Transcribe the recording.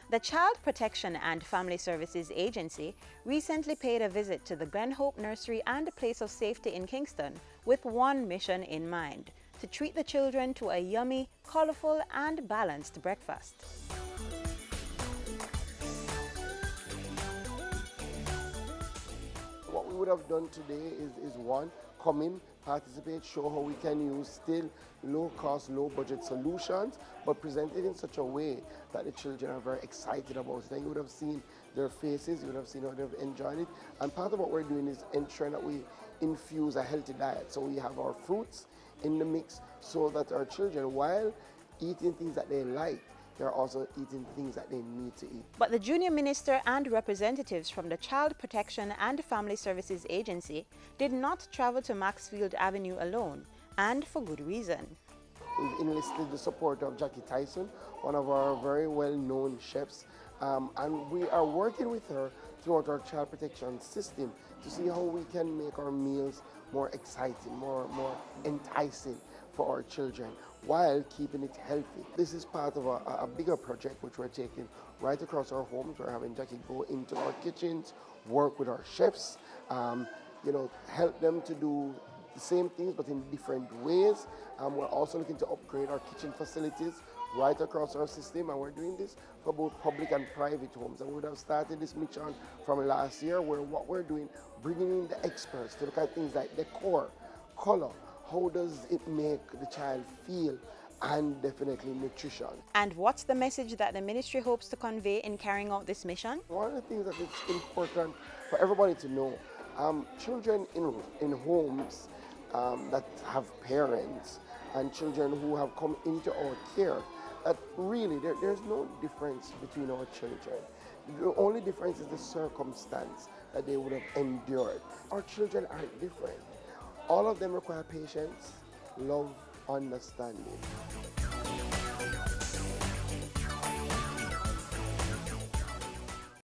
The Child Protection and Family Services Agency recently paid a visit to the Glen Hope Nursery and Place of Safety in Kingston with one mission in mind: to treat the children to a yummy, colorful and balanced breakfast. What we would have done today is one, come in, participate, show how we can use still low-cost, low-budget solutions, but present it in such a way that the children are very excited about it. And you would have seen their faces, you would have seen how they've enjoyed it. And part of what we're doing is ensuring that we infuse a healthy diet. So we have our fruits in the mix so that our children, while eating things that they like, they're also eating things that they need to eat. But the junior minister and representatives from the Child Protection and Family Services Agency did not travel to Maxfield Avenue alone, and for good reason. We've enlisted the support of Jackie Tyson, one of our very well-known chefs, and we are working with her throughout our child protection system to see how we can make our meals more exciting, more enticing for our children, while keeping it healthy. This is part of a bigger project which we're taking right across our homes. We're having Jackie go into our kitchens, work with our chefs, help them to do the same things but in different ways. We're also looking to upgrade our kitchen facilities right across our system, and we're doing this for both public and private homes. And we would have started this mission from last year, where what we're doing, bringing in the experts to look at things like decor, color, how does it make the child feel, and definitely nutrition. And what's the message that the ministry hopes to convey in carrying out this mission? One of the things that is important for everybody to know, children in homes that have parents and children who have come into our care, that really there's no difference between our children. The only difference is the circumstance that they would have endured. Our children aren't different. All of them require patience, love, understanding.